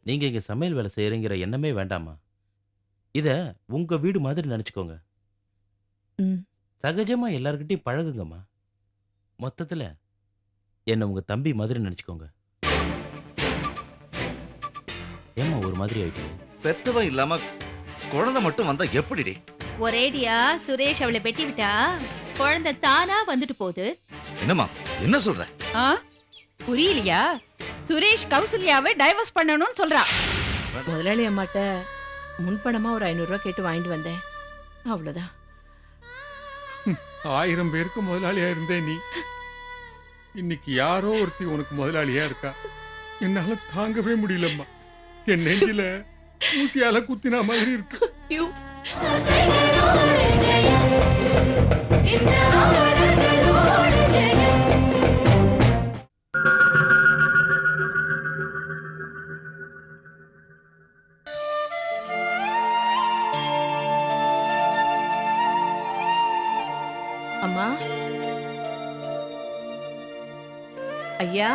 நீங்க இங்க சமையல் வேலை செய்யறீங்கிற எண்ணமே வேண்டாம்மா. இத உங்க வீடு மாதிரி நெனச்சுக்கோங்க. ம். சகஜமா எல்லார்கிட்டயும் பழகுங்கம்மா. மொத்தத்துல என்ன உங்க தம்பி மாதிரி நெனச்சுக்கோங்க. ஏம்மா ஒரு மாதிரி ஆயிட்டீங்க? பெத்தவன் இல்லாம குழந்தை மட்டும் வந்தா எப்படிடி? ஒரேடியா சுரேஷ் அவளை வெட்டி விட்டா குழந்தை தானா வந்துட்டு போகுது. என்னம்மா என்ன சொல்ற? ஆ? புரியலையா? சுரேஷ் கௌசல்யாவை டைவர்ஸ் பண்ணணும்னு சொல்றா. முதலாளி அம்மாட்ட முன்பணமா ஒரு 500 ரூபாய் கேட்டு வாங்கிட்டு வந்தேன். அவ்வளவுதான். 1000 பேருக்கு முதலாளியா இருந்தே நீ இன்னைக்கு யாரோ ஒருத்தி உனக்கு முதலாளியா இருக்கா. என்னால தாங்கவே முடியலம்மா. என் நெஞ்சில ஊசியால குத்தினா மாதிரி இருக்கு. ஐயோ. அம்மா, ஐயா,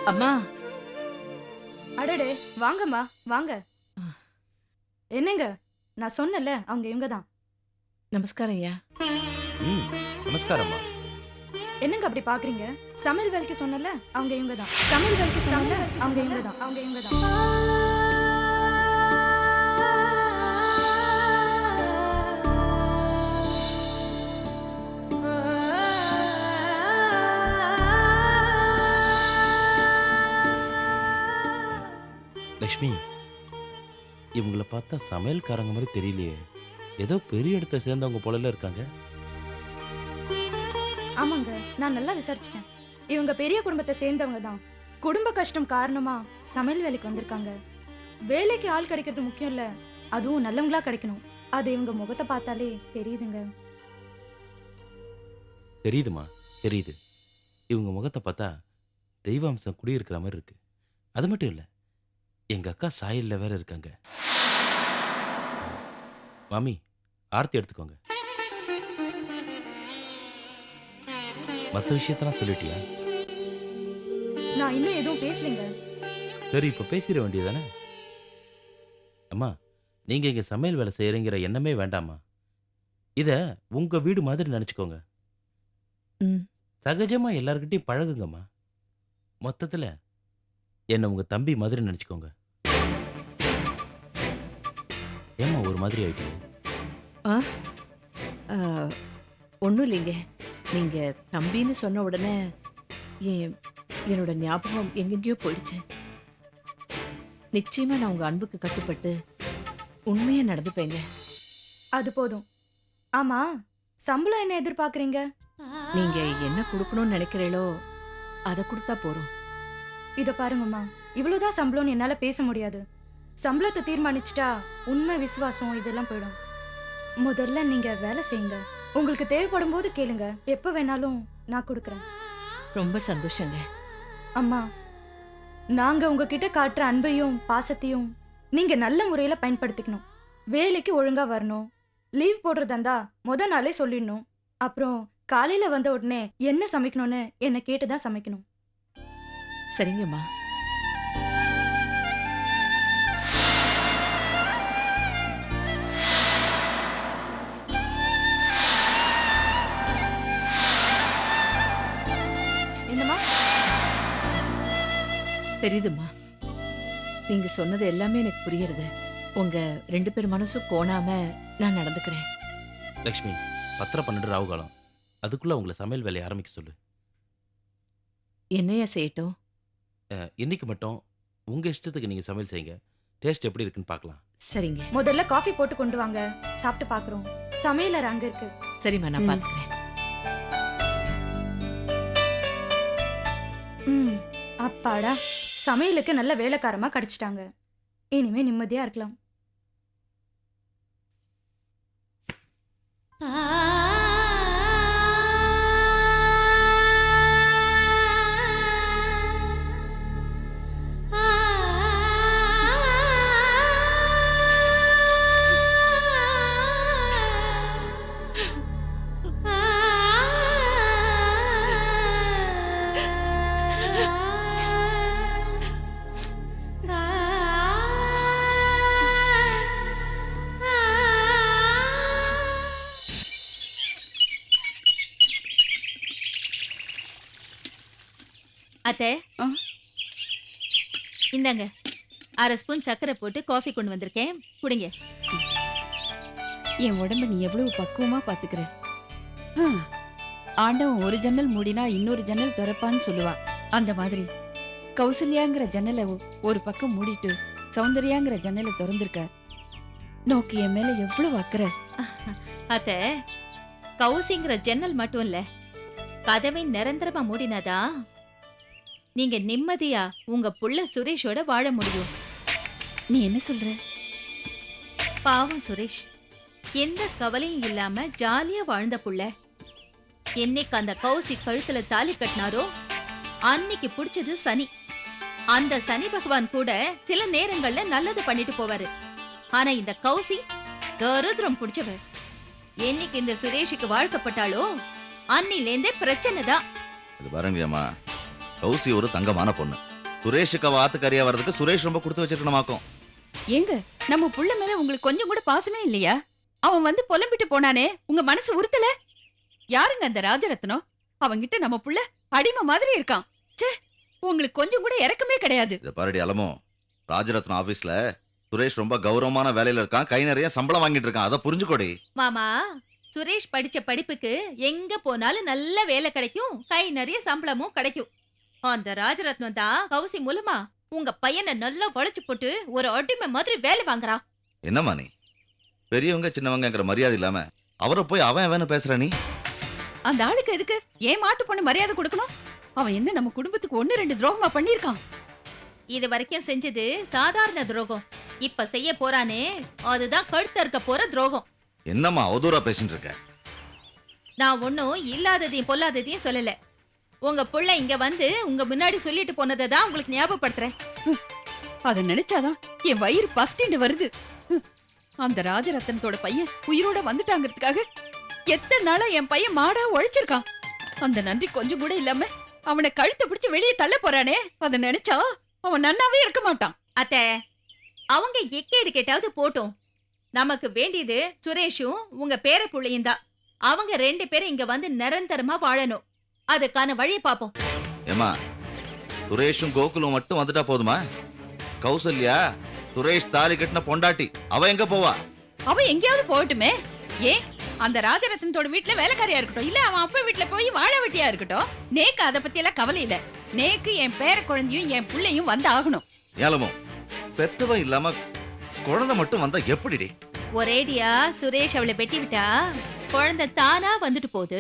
அம்மா. அடடே, வாங்கம்மா வாங்க. என்னங்க, நான் சொன்னல அவங்க இவங்க தான். நமஸ்காரம் ஐயா. ம். நமஸ்காரம்மா. என்னங்க அப்படி பாக்குறீங்க? சமையல் வேலைக்கு சொன்னல அவங்க இவங்க தான். சமையல் வேலைக்கு சொன்னல அவங்க இவங்க தான். அவங்க இவங்க தான். லக்ஷ்மி, இவங்கள பார்த்தா சமையல்காரங்க மாதிரி தெரியலையே. ஏதோ பெரிய இடத்த சேர்ந்தவங்க போலல இருக்காங்க. ஆமாங்க, நான் நல்லா விசாரிச்சிட்டேன். இவங்க பெரிய குடும்பத்தை சேர்ந்தவங்க தான். குடும்ப கஷ்டம் காரணமா சமையல் வேலைக்கு வந்திருக்காங்க. வேலைக்கு ஆள் கிடைக்கிறது முக்கியம் இல்ல, அதுவும் நல்லவங்களா கிடைக்கணும். அது இவங்க முகத்தை பார்த்தாலே தெரியுதுங்க. தெரியுதுமா, தெரியுது. இவங்க முகத்தை பார்த்தா தெய்வாம்சம் குடியிருக்கிற மாதிரி இருக்கு. அது மட்டும் இல்ல, எங்க அக்கா சாயல்ல வேற இருக்காங்க. மாமி, ஆர்த்தி எடுத்துக்கோங்க. மற்ற விஷயத்தெல்லாம் சொல்லிட்டியா? நான் இன்னும் எதுவும் பேசலைங்க. சரி, இப்ப பேசிட வேண்டியதானே? அம்மா, நீங்க இங்க சமையல் வேலை செய்யறீங்கிற எண்ணமே வேண்டாம்மா. இத உங்க வீடு மாதிரி நினைச்சுக்கோங்க. ம். சகஜமா எல்லார்கிட்டயும் பழகுங்கம்மா. மொத்தத்துல என்ன உங்க தம்பி மாதிரி நினைச்சுக்கோங்க. ஏம்மா ஒரு மாதிரி ஆயிட்டீங்க? ஒன்றும் இல்லைங்க. நீங்க தம்பின்னு சொன்ன உடனே என்னோட ஞாபகம் எங்கெங்கேயோ போயிடுச்சு. நிச்சயமா நான் உங்க அன்புக்கு கட்டுப்பட்டு உண்மையா நடந்துப்பேங்க. அது போதும். ஆமா, சம்பளம் என்ன எதிர்பார்க்கறீங்க? நீங்க என்ன கொடுக்கணும்னு நினைக்கிறீங்களோ அதை கொடுத்தா போறோம். இத பாருங்கம்மா, இவ்வளவுதான் சம்பளம்னு என்னால பேச முடியாது. சம்பளத்தை தீர்மானிச்சிட்டா உண்மை விசுவாசம் இதெல்லாம் போயிடும். முதல்ல நீங்க வேலை செய்யுங்க. உங்களுக்கு தேவைப்படும் போது கேளுங்க. எப்ப வேணாலும் நான் கொடுக்கறேன். ரொம்ப சந்தோஷங்க. அம்மா, நாங்க உங்ககிட்ட காட்டுற அன்பையும் பாசத்தையும் நீங்க நல்ல முறையில பயன்படுத்திக்கணும். வேலைக்கு ஒழுங்கா வரணும். லீவ் போடுறதா இருந்தா முத நாளே சொல்லிடணும். அப்புறம் காலையில வந்த உடனே என்ன சமைக்கணும்னு என்ன கேட்டுதான் சமைக்கணும். சரிங்கம்மா. என்னம்மா? தெரியுதும்மா. நீங்க சொன்னது எல்லாமே எனக்கு புரியுறது. உங்க 2 பேர் மனசும் கோணாம நான் நடந்துக்கிறேன். லக்ஷ்மி, 10:12 ராவு காலம். அதுக்குள்ள உங்களை சமையல் வேலையை ஆரம்பிக்க சொல்லு. என்னையா செய்யட்டும்? இன்னைக்கு மட்டும் உங்க இஷ்டத்துக்கு நீங்க சமையல் செய்யுங்க. டேஸ்ட் எப்படி இருக்குன்னு பார்க்கலாம். சரிங்க. முதல்ல காஃபி போட்டு கொண்டு வாங்க, சாப்பிட்டு பாக்குறோம். சமையலர் அங்க இருக்கு. சரிம்மா, நான் பாத்துக்கிறேன். அப்பாடா, சமையலுக்கு நல்ல வேலைக்காரமா கிடைச்சிட்டாங்க. இனிமே நிம்மதியா இருக்கலாம். அத்தை ஆ? இந்தாங்க 1/2 ஸ்பூன் சக்கரை போட்டு காஃபி கொண்டு வந்திருக்கேன், குடிங்க. என் உடம்ப நீ எவ்வளவு பக்குவமா பாத்துக்கிற. ஹம். ஆண்டவன் ஒரு ஜன்னல் மூடினா இன்னொரு ஜன்னல் திறப்பான்னு சொல்லுவா. அந்த மாதிரி கௌசல்யாங்கிற ஜன்னலை ஒரு பக்கம் மூடிட்டு சௌந்தர்யாங்கிற ஜன்னலை திறந்திருக்க. நோக்கு என் மேல எவ்வளவு அக்கறை. அத்தை, கௌசிங்கிற ஜன்னல் மட்டும் இல்ல, கதவை நிரந்தரமா மூடினாதான் நீங்க நிம்மதியா உங்க புள்ள சுரேஷோட வாழ முடியும். நீ என்ன சொல்ற? பாவம் சுரேஷ், எந்த கவலையும் இல்லாம ஜாலியா வாழ்ந்த புள்ள. என்னைக்கு அந்த கௌசி கழுத்துல தாலி கட்டினாரோ அன்னைக்கு புடிச்சது சனி. அந்த சனி பகவான் கூட சில நேரங்கள்ல நல்லது பண்ணிட்டு போவாரு. ஆனா இந்த கௌசி தருத்திரம் புடிச்சவ. என்னைக்கு இந்த சுரேஷுக்கு வாழ்க்கப்பட்டாலோ அன்னிலேந்தே பிரச்சனை தான். இது பாருங்கம்மா, கௌசி ஒரு தங்கமான பொண்ணு. சுரேஷுக்கு அவ ஆத்துக்காரியா வர்றதுக்கு சுரேஷ் ரொம்ப கொடுத்து வச்சிருக்கணுமாக்கும். ஏங்க, நம்ம புள்ள மேல உங்களுக்கு கொஞ்சம் கூட பாசமே இல்லையா? அவன் வந்து புலம்பிட்டு போனானே, உங்க மனசு உறுத்தல? யாருங்க அந்த ராஜரத்னம்? அவங்கிட்ட நம்ம புள்ள அடிமை மாதிரி இருக்கான். ச்சே, உங்களுக்கு கொஞ்சம் கூட இரக்கமே கிடையாது. இத பாருடி அலமோ, ராஜரத்னம் ஆபீஸ்ல சுரேஷ் ரொம்ப கௌரவமான வேலையில இருக்கான், கை நிறைய சம்பளம் வாங்கிட்டு இருக்கான். அதை புரிஞ்சுக்கோடி. மாமா, சுரேஷ் படிச்ச படிப்புக்கு எங்க போனாலும் நல்ல வேலை கிடைக்கும், கை நிறைய சம்பளமும் கிடைக்கும். அந்த ராஜரத்னம் தான் கௌசி மூலமா உங்க பையனை நல்லா வளைச்சு போட்டு ஒரு அடிமை மாதிரி வேலை வாங்குறான். என்னம்மா நீ பெரியவங்க சின்னவங்கங்கிற மரியாதை இல்லாம அவரை போய் அவன் பேசுற நீ? அந்த ஆளுக்கு எதுக்கு ஏன் மாட்டு பொண்ணு மரியாதை கொடுக்கணும்? அவன் என்ன நம்ம குடும்பத்துக்கு 1-2 துரோகமா பண்ணிருக்கான்? இது வரைக்கும் செஞ்சது சாதாரண துரோகம். இப்ப செய்ய போறானே, அதுதான் கழுத்த இருக்க போற துரோகம். என்னம்மா அவதூறா பேசிட்டு இருக்க? நான் ஒன்னும் இல்லாததையும் பொல்லாததையும் சொல்லல. உங்க புள்ள இங்க வந்து உங்க முன்னாடி சொல்லிட்டு போனதை தான் உங்களுக்கு ஞாபகப்படுத்துறேன். அத நினைச்சாதான் என் வயிறு பத்திண்டு வருது. அந்த ராஜரத்னத்தோட பையன் உயிரோட வந்துட்டாங்கிறதுக்காக எத்தனை நாளா என் பையன் மாடா உழைச்சிருக்கான். அந்த நன்றி கொஞ்சம் கூட இல்லாம அவனை கழுத்தை பிடிச்சு வெளியே தள்ள போறானே, அத நினைச்சா அவன் நன்னாவே இருக்க மாட்டான். அத்தை, அவங்க எக்கேடு கேட்டாவது போட்டும். நமக்கு வேண்டியது சுரேஷும் உங்க பேர புள்ளையும் தான். அவங்க 2 பேரும் இங்க வந்து நிரந்தரமா வாழணும். அதுக்கான வழியை பாப்போம். ஏமா, சுரேஷும் கோகுலும் மட்டும் வந்துட்டா போதுமா? கௌசல்யா சுரேஷ் தாலி கட்டின பொண்டாட்டி, அவ எங்க போவா? அவ எங்கேயாவது போகட்டுமே. ஏன் அந்த ராஜரத்னத்தோட வீட்டுல வேலைக்காரியா இருக்கட்டும், இல்ல அவன் அப்பா வீட்டுல போய் வாழ வெட்டியா இருக்கட்டும். நேக்கு அத பத்தி எல்லாம் கவலை இல்ல. நேக்கு என் பேர குழந்தையும் என் பிள்ளையும் வந்து ஆகணும். ஏலமோ, பெத்தவன் இல்லாம குழந்தை மட்டும் வந்தா எப்படிடி? ஒரேடியா சுரேஷ் அவளை வெட்டி விட்டா குழந்தை தானா வந்துட்டு போகுது.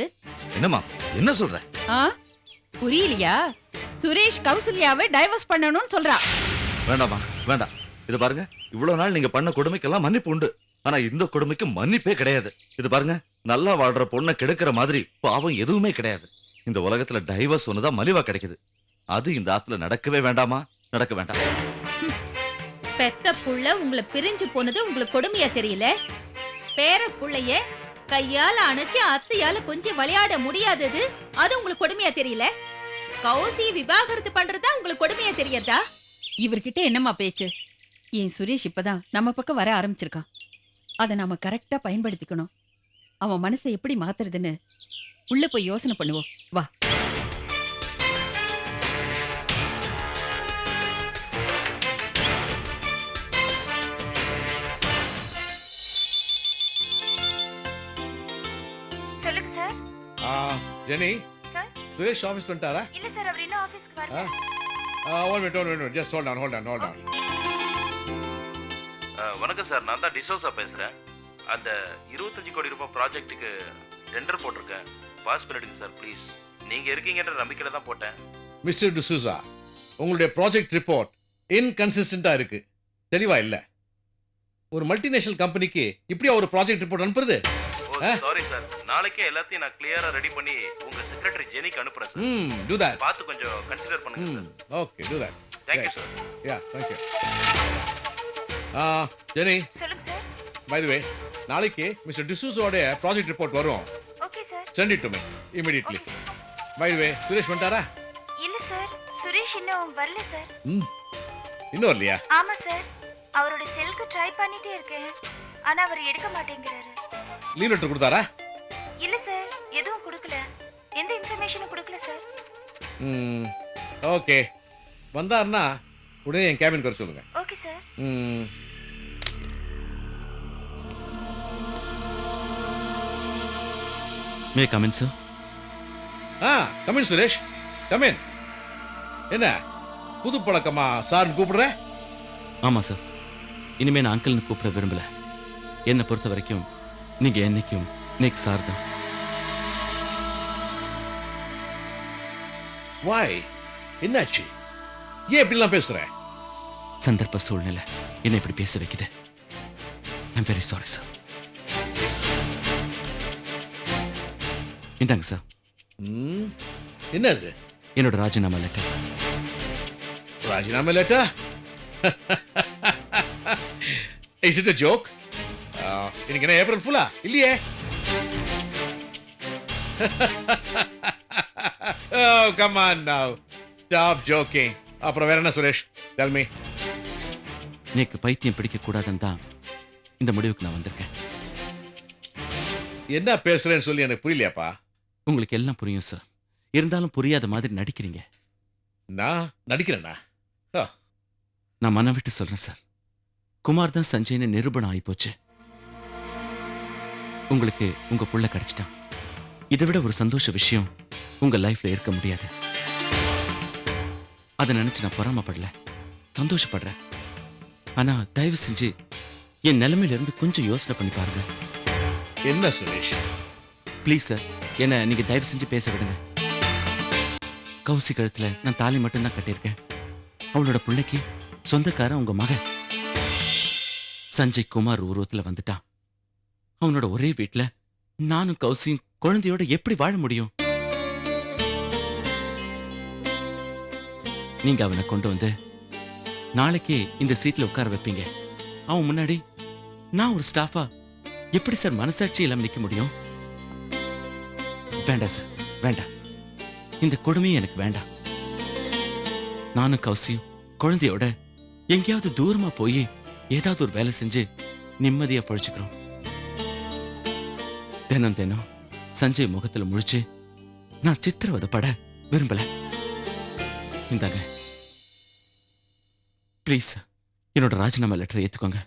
என்னம்மா என்ன சொல்ற? ஆ? புரியலையா? சுரேஷ் கௌசல்யாவை டைவர்ஸ் பண்ணணும்னு சொல்றா. வேண்டாமா, வேண்டாம். இது பாருங்க, இவ்வளவு நாள் நீங்க பண்ண கொடுமைக்கெல்லாம் மன்னிப்பு உண்டு. ஆனா இந்த கொடுமைக்கு மன்னிப்பே கிடையாது. இது பாருங்க, நல்லா வாழ்ற பொண்ணை கெடுக்கிற மாதிரி பாவம் எதுவுமே கிடையாது. இந்த உலகத்துல டைவர்ஸ் ஒண்ணுதான் மலிவா கிடைக்குது. அது இந்த ஆத்துல நடக்கவே வேண்டாமா? நடக்க வேண்டாம். பெத்த புள்ள உங்களை பிரிஞ்சு போனது உங்களுக்கு கொடுமையா தெரியல? பேர புள்ளைய கையால அணைச்சு அத்தையால கொஞ்சம் விளையாட முடியாதது அது உங்களுக்கு கொடுமையா தெரியல? கௌசி விவாகரத்து பண்றதா உங்களுக்கு கொடுமையா தெரியறதா? இவர்கிட்ட என்னம்மா பேச்சு? என் சுரேஷ் இப்பதான் நம்ம பக்கம் வர ஆரம்பிச்சிருக்கான். அதை நாம கரெக்டா பயன்படுத்திக்கணும். அவன் மனசை எப்படி மாத்துறதுன்னு உள்ள போய் யோசனை பண்ணுவோம். வா. சொல்லுங்க sir. Jenny, sir? Suresh office வந்துட்டாரா? இல்ல சார், அவர் இன்னும் ஆபீஸ்க்கு வரல. One minute, just hold on. வணக்கம் சார், நான் தான் டிசோசா பேசுகிறேன். அந்த 25 கோடி ரூபாய் ப்ராஜெக்ட்டுக்கு டெண்டர் போட்டிருக்கேன். பாஸ் பண்ணிடுங்க சார் ப்ளீஸ். நீங்கள் இருக்கீங்கன்ற நம்பிக்கையில் தான் போட்டேன். மிஸ்டர் டிசூசா, உங்களுடைய ப்ராஜெக்ட் ரிப்போர்ட் இன்கன்சிஸ்டண்டா இருக்கு, தெளிவா இல்ல. ஒரு மல்டிநேஷனல் கம்பெனிக்கு இப்படியா ஒரு ப்ராஜெக்ட் ரிப்போர்ட் அனுப்புறது? சாரி சார், நாளைக்கே எல்லாத்தையும் நான் கிளியரா ரெடி பண்ணி உங்க செக்ரட்டரி ஜெனிக்கு அனுப்புறேன் சார். Do that. பார்த்து கொஞ்சம் கன்சிடர் பண்ணுங்க sir. Okay, do that. Thank you, sir. Yeah, thank you. Jenny, சொல்லுங்க சார். by the way, நாளைக்கு மிஸ்டர் டிசூஸோட ப்ராஜெக்ட் ரிப்போர்ட் வரும். Okay sir. Send it to me immediately. By the way, Suresh வந்துட்டாரா? இல்ல sir, Suresh இன்னும் வரல சார். இன்னும் வரலையா? ஆமா சார், அவரோட செல்க்கு ட்ரை பண்ணிட்டே இருக்கேன், ஆனா அவர் எடுக்க மாட்டேங்கிறாரு. லீவ் லெட்டர் கொடுத்தாரா? இல்ல சார், எதுவும் கொடுக்கல, எந்த இன்ஃபர்மேஷனும் கொடுக்கல சார். ஓகே வந்தாருன்னா உடனே என் கேபின் வர சொல்லுங்க. Okay sir. Hmm. May come in sir. Come in Suresh come in. என்ன புது பழக்கமா சார்னு கூப்பிடுற? ஆமாம் சார், இனிமேல் நான் அங்கிள்னு கூப்பிட விரும்பல. என்னை பொறுத்த வரைக்கும் நீங்கள் என்னைக்கும் நெக்ஸ்ட் சார் தான். வாய் என்னாச்சு? ஏன் இப்படிலாம் பேசுற? சந்தர்ப்ப சூழ்நிலை என்னை இப்படி பேச வைக்குது. I'm very sorry sir. இந்தாங்க சார், ம், என்னது? என்னோட ராஜினாமா லெட்டர். ராஜினாமா லேட்டா? Is it a joke? இன்னைக்கு என்ன ஏப்ரல் ஃபுல்லா இல்லையே? Oh, come on now. Stop joking. அப்புறம் வேற என்ன சுரேஷ்? Tell me. எனக்கு பைத்தியம் பிடிக்க கூடாதுன்னு தான் இந்த முடிவுக்கு நான் வந்திருக்கேன். என்ன பேசுறேன்னு சொல்லி எனக்கு புரியலையாப்பா. உங்களுக்கு எல்லாம் புரியும் சார், இருந்தாலும் புரியாத மாதிரி நடிக்கிறீங்க. நான் நடிக்கிறேன்னா? நான் மனம் விட்டு சொல்றேன் சார், குமார் தான் சஞ்சய்னு நிரூபணம் ஆயிப்போச்சு. உங்களுக்கு உங்க புள்ள கிடைச்சிட்டான். இதை விட ஒரு சந்தோஷ விஷயம் உங்க லைஃப்ல இருக்க முடியாது. அதை நினைச்சு நான் பொறாமப்படல, சந்தோஷப்படுறேன். ஆனா தயவு செஞ்சு என் நிலைமையில இருந்து கொஞ்சம் யோசனை பண்ணி பாருங்க. என்ன சுரேஷ்? ப்ளீஸ் சார், என்ன நீங்க தயவு செஞ்சு பேச விடுங்க. கௌசி கழுத்துல நான் தாலி மட்டும்தான் கட்டியிருக்கேன். அவளோட பிள்ளைக்கு சொந்தக்காரன் உங்க மகன் சஞ்சய் குமார் உருவத்துல வந்துட்டான். அவனோட ஒரே வீட்டுல நானும் கௌசியும் குழந்தையோட எப்படி வாழ முடியும்? நீங்க அவனை கொண்டு வந்து நாளைக்கு இந்த சீட்ல உட்கார வைப்பீங்க. அவன் முன்னாடி நான் ஒரு ஸ்டாஃபா எப்படி சார் மனசாட்சி இல்லாம நிக்க முடியும்? வேண்டாம் சார், வேண்டாம். இந்த கொடுமையும் எனக்கு வேண்டாம். நானும் கௌசியும் குழந்தையோட எங்கேயாவது தூரமா போய் ஏதாவது ஒரு வேலை செஞ்சு நிம்மதியா பழிச்சுக்கிறோம். தினம் தினம் சஞ்சய் முகத்துல முழிச்சு நான் சித்திரவதைப்பட விரும்பல. இந்தாங்க ப்ளீஸ், என்னோட ராஜினாமா லெட்டரை ஏத்துக்கோங்க.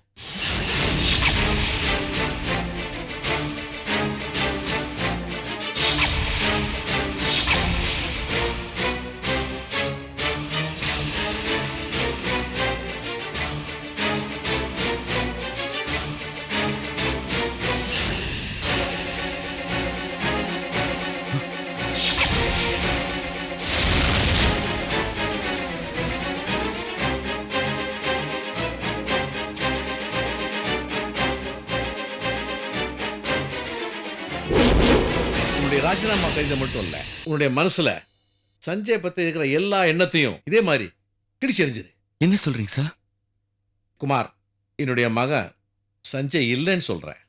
உன்னுடைய ராஜினாமா கடிதம் மட்டும் இல்ல, உன்னுடைய மனசுல சஞ்சய் பத்தி இருக்கிற எல்லா எண்ணத்தையும் இதே மாதிரி கிழிச்செறிஞ்சிரு. என்ன சொல்றீங்க சார்? குமார், என்னுடைய மகன் சஞ்சய் இல்லைன்னு சொல்றேன்.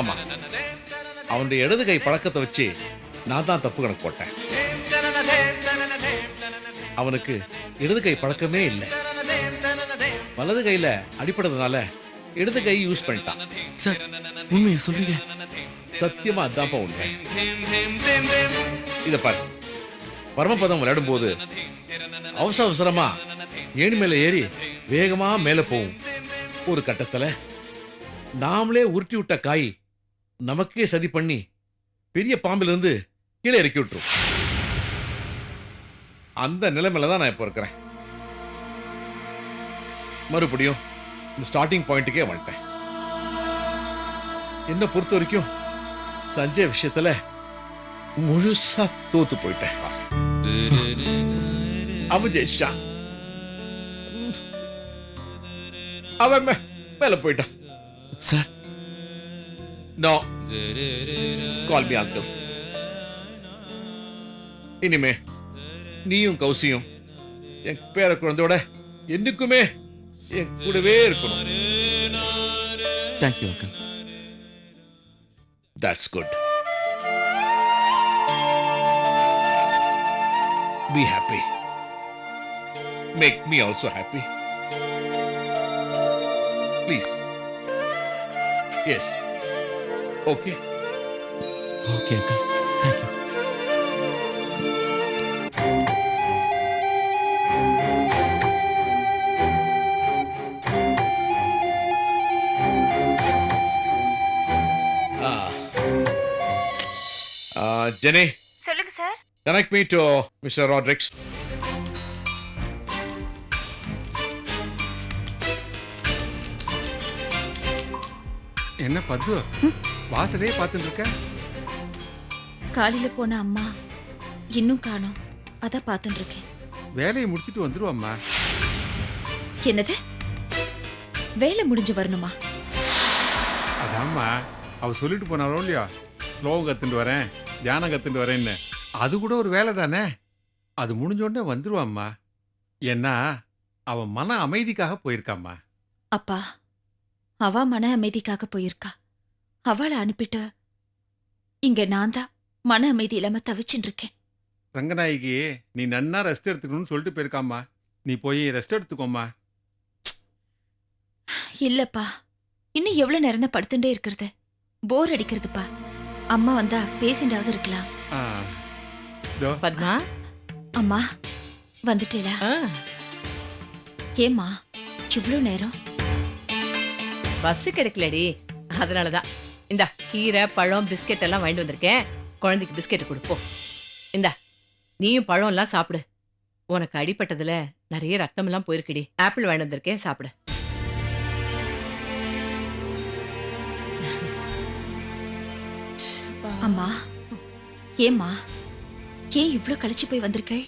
ஆமா, அவனுடைய இடது கை பழக்கத்தை வச்சு நான் தான் தப்பு கணக்கு போட்டேன். அவனுக்கு இடது கை பழக்கமே இல்லை. வலது கையில அடிப்பட்டதுனால இடது கை யூஸ் பண்ணிட்டான். சார், உண்மையா சொல்றீங்க? சத்தியமா அதான்ப்பா உண்மை. இத பாரு, பரமபதம் விளையாடும் போது அவசர அவசரமா ஏணி மேல ஏறி வேகமா மேல போகும். ஒரு கட்டத்துல நாமளே உருட்டி விட்ட காய் நமக்கே சதி பண்ணி பெரிய பாம்பில இருந்து கீழே இறக்கி விட்டுரும். அந்த நிலைமையில தான் நான் இப்போ இருக்கிறேன். மறுபடியும் இந்த ஸ்டார்டிங் பாயிண்ட்டுக்கே வந்துட்டேன். என்ன பொறுத்த வரைக்கும் சஞ்சய் விஷயத்துல முழுசா தோத்து போயிட்டேன். அவன் ஜெயிச்சான், அவன் மேல போயிட்டான். Sir, no, call me uncle. இனிமே நீயும் கௌசியும் என் பேர குழந்தையோட என்னைக்குமே என் கூடவே இருக்கணும். Thank you uncle. That's good. Be happy. Make me also happy. Please. Yes. Okay. Okay uncle, thank you. Jenny, சொல்லுங்க sir. Connect me to mister Rodrigues. என்ன பத்து வாசலே பார்த்துட்டு இருக்க? காலையில போன அம்மா இன்னும் காணோம். அத பாத்துட்டு இருக்கேன். வேலையை முடிச்சிட்டு வந்துருவாம்மா. என்னது? வேலை முடிஞ்சு வரணுமா? அதாம்மா அவ சொல்லிட்டு போனாலும் இல்லையா, ஸ்லோகம் கத்துட்டு வரேன், தியானம் கத்துட்டு வரேன்னு. அது கூட ஒரு வேலை தானே. அது முடிஞ்ச உடனே வந்துருவாம்மா. ஏன்னா அவன் மன அமைதிக்காக போயிருக்காம்மா. அப்பா, அவ மன அமைதிக்காக போயிருக்கா. அவளை அனுப்பிட்டு இங்க நான் தான் மன அமைதி இல்லாம தவிச்சுட்டு இருக்கேன். ரங்கநாயகி நீ நன்னா ரெஸ்ட் எடுத்துக்கணும்னு சொல்லிட்டு போயிருக்காம்மா. நீ போய் ரெஸ்ட் எடுத்துக்கோம்மா. இல்லப்பா, இன்னும் எவ்வளவு நேரம் தான் படுத்துட்டே இருக்கிறது? போர் அடிக்கிறதுப்பா. அம்மா வந்தா பேசிண்டாவது இருக்கலாம். ஆ, இதோ. பத்மா, அம்மா வந்துட்டேளா? ஏம்மா இவ்வளவு நேரம்? பஸ் கிடைக்கலடி, அதனாலதான். இந்த கீரை பழம் பிஸ்கெட் எல்லாம் வாங்கிட்டு வந்திருக்கேன். குழந்தைக்கு பிஸ்கெட் கொடுப்போம். இந்த நீயும் பழம் எல்லாம் சாப்பிடு. உனக்கு அடிபட்டதுல நிறைய ரத்தம் எல்லாம் போயிருக்குடி. ஆப்பிள் வாங்கிட்டு வந்திருக்கேன், சாப்பிடு. அம்மா ஏம்மா, ஏன் இவ்ளோ கழிச்சு போய் வந்திருக்கேள்?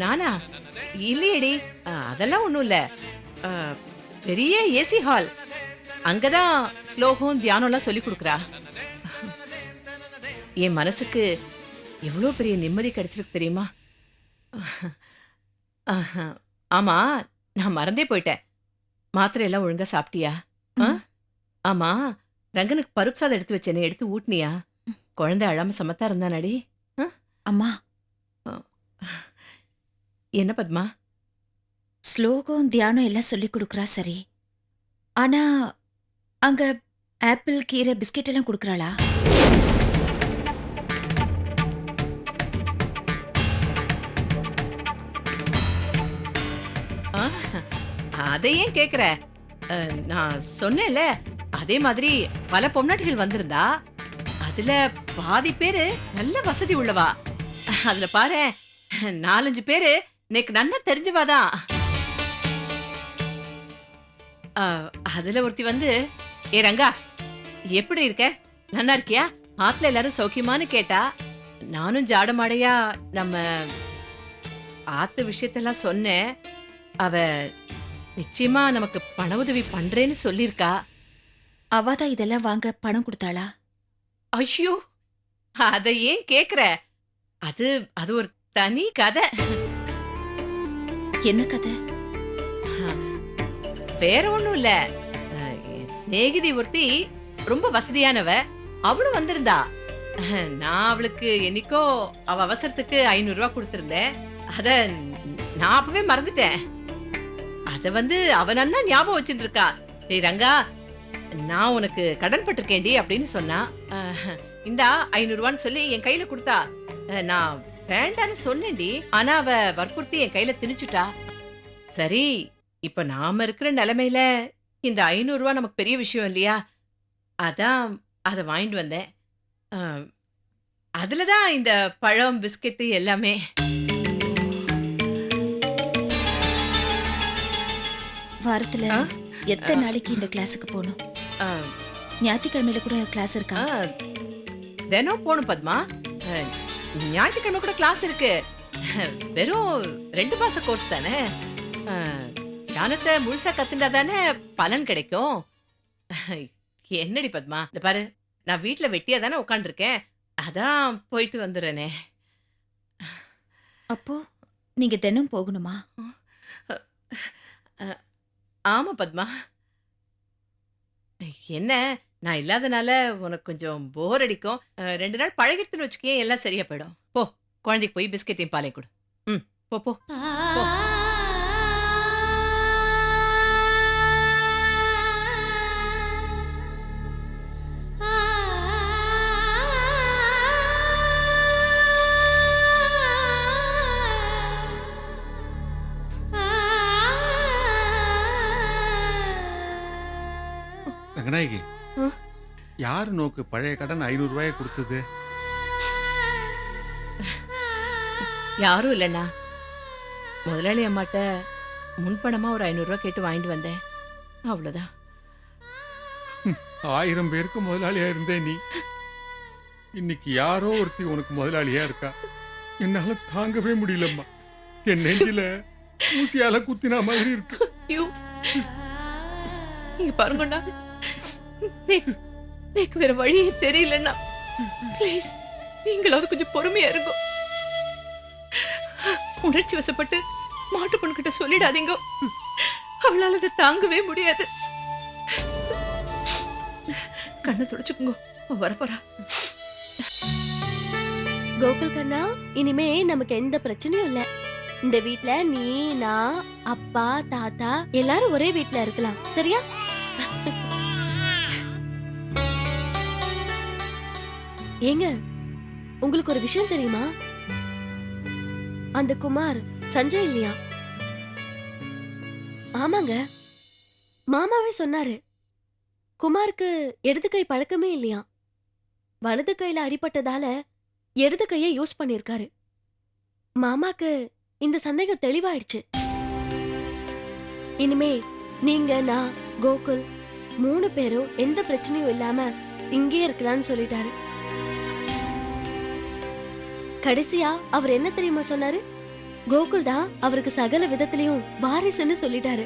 நானா? இல்லையடி, அதெல்லாம் ஒண்ணும் இல்ல. ஆ, பெரிய ஏசி ஹால், அங்கதான் ஸ்லோகம் தியானம் எல்லாம் சொல்லி கொடுக்குறா. என் மனசுக்கு எவ்வளவு பெரிய நிம்மதி கிடைச்சிருக்கு தெரியுமா? ஆமா, நான் மறந்தே போயிட்டேன். மாத்திரை எல்லாம் ஒழுங்கா சாப்பிட்டியா? ஆமா, ரங்கனுக்கு பருப்பு சாதம் எடுத்து வச்சேனே, எடுத்து ஊட்டினியா? குழந்தை அழாம சமத்தா இருந்தானடி? அம்மா, என்ன பத்மா? ஸ்லோகம் தியானம் எல்லாம் சொல்லி கொடுக்குறா சரி, ஆனா அங்க ஆப்பிள் கீரை பிஸ்கெட் எல்லாம் கொடுக்குறாளா? அதை ஏன் கேக்குற? நான் சொன்னேன்ல, அதே மாதிரி பல பொம்னாட்டிகள் வந்திருந்தா அதுல பாதி பேரு நல்ல வசதி உள்ளவா. அதுல பாரு, 4-5 பேரு எனக்கு நன்னா தெரிஞ்சவாதான். அதுல ஒருத்தி வந்து, ஏ ரங்கா எப்படி இருக்க, நன்னா இருக்கியா, ஆத்துல எல்லாரும் சௌக்கியமானு கேட்டா. நானும் ஜாடமாடையா நம்ம ஆத்து விஷயத்தெல்லாம் சொன்னேன். அவ நிச்சயமா நமக்கு பண உதவி பண்றேன்னு சொல்லிருக்கா. அவதான் இதெல்லாம் வாங்க பணம் கொடுத்தாளா? ஐயோ, அத ஏன் கேக்குற? அது அது ஒரு தனி கதை. என்ன கதை? வேற ஒண்ணும் இல்ல. என் சிநேகிதி ஒருத்தி ரொம்ப வசதியானவ, அவளும் வந்திருந்தா. நான் அவளுக்கு என்னைக்கோ அவ அவசரத்துக்கு 500 ரூபாய் கொடுத்திருந்தேன். அத நான் அப்பவே மறந்துட்டேன். அத வந்து அவ நன்னா ஞாபகம் வச்சுட்டு இருக்கா. டேய் ரங்கா, நான் உனக்கு கடன் பட்டிருக்கேன்டி அப்படின்னு சொன்னா. இந்தா 500 ரூபான்னு சொல்லி என் கையில கொடுத்தா. நான் வேண்டான்னு சொன்னேன்டி, ஆனா அவ வற்புறுத்தி என் கையில திணிச்சுட்டா. சரி, இப்ப நாம இருக்கிற நிலைமையில இந்த 500 ரூபாய் நமக்கு பெரிய விஷயம் இல்லையா? அதான் அதை வாங்கிட்டு வந்தேன். அதுலதான் இந்த பழம் பிஸ்கெட்டு எல்லாமே. வாரத்துல எத்தனை நாளைக்கு இந்த கிளாஸுக்கு போகணும்? ஞாயிற்றுக்கிழமையில கூட கிளாஸ் இருக்கா? தினம் போகணும் பத்மா. ஞாயிற்றுக்கிழமை கூட கிளாஸ் இருக்கு. வெறும் 2 மாச கோர்ஸ் தானே. ஞானத்தை முழுசா கத்துண்டா தானே பலன் கிடைக்கும். என்னடி பத்மா, இந்த பாரு, நான் வீட்டுல வெட்டியா தானே உட்காந்துருக்கேன். அதான் போயிட்டு வந்துடுறேனே. அப்போ நீங்க தினம் போகணுமா? ஆமா பத்மா. என்ன, நான் இல்லாதனால உனக்கு கொஞ்சம் போர் அடிக்கும். 2 நாள் பழகிட்டுன்னு வச்சுக்கே, எல்லாம் சரியா போயிடும். போ, குழந்தைக்கு போய் பிஸ்கெட்டையும் பாலை கொடு. போ போ போ. ரங்கநாயகி, யாரு நோக்கு பழைய கடன் 500 ரூபாயை கொடுத்தது? யாரும் இல்லைண்ணா. முதலாளி அம்மாட்ட முன்பணமா ஒரு 500 ரூபாய் கேட்டு வாங்கிட்டு வந்தேன், அவ்வளவுதான். 1000 பேருக்கு முதலாளியா இருந்தே நீ, இன்னைக்கு யாரோ ஒருத்தி உனக்கு முதலாளியா இருக்கா. என்னால தாங்கவே முடியலம்மா. என் நெஞ்சில ஊசியால குத்தினா மாதிரி இருக்கு. ஐயோ, இங்க பாருங்கண்ணா, எனக்கு வேற வழியே தெரியலண்ணா. ப்ளீஸ் நீங்களாவது கொஞ்சம் பொறுமையா இருக்கும். உணர்ச்சி வசப்பட்டு மாட்டு பொண்ணுகிட்ட சொல்லிடாதீங்க, அவளால அதை தாங்கவே முடியாது. கண்ணை துடைச்சுக்குங்க, வரப்போறா. கோகுல் கண்ணா, இனிமே நமக்கு எந்த பிரச்சனையும் இல்ல. இந்த வீட்ல நீ, நான், அப்பா, தாத்தா எல்லாரும் ஒரே வீட்ல இருக்கலாம், சரியா? ஏங்க, உங்களுக்கு ஒரு விஷயம் தெரியுமா? அந்த குமார் சஞ்சய் இல்லையா? ஆமாங்க, மாமாவே சொன்னாரு. குமாருக்கு இடது கை பழக்கமே இல்லையா. வலது கையில அடிபட்டதால இடது கையை யூஸ் பண்ணிருக்காரு. மாமாக்கு இந்த சந்தேகம் தெளிவாயிடுச்சு. இனிமே நீங்க, நான், கோகுல் 3 பேரும் எந்த பிரச்சனையும் இல்லாம இங்கே இருக்கலாம்னு சொல்லிட்டாரு. கடைசியா அவர் என்ன தெரியுமா சொன்னாரு? கோகுல் தான் அவருக்கு சகல விதத்திலையும் வாரிசுன்னு சொல்லிட்டாரு.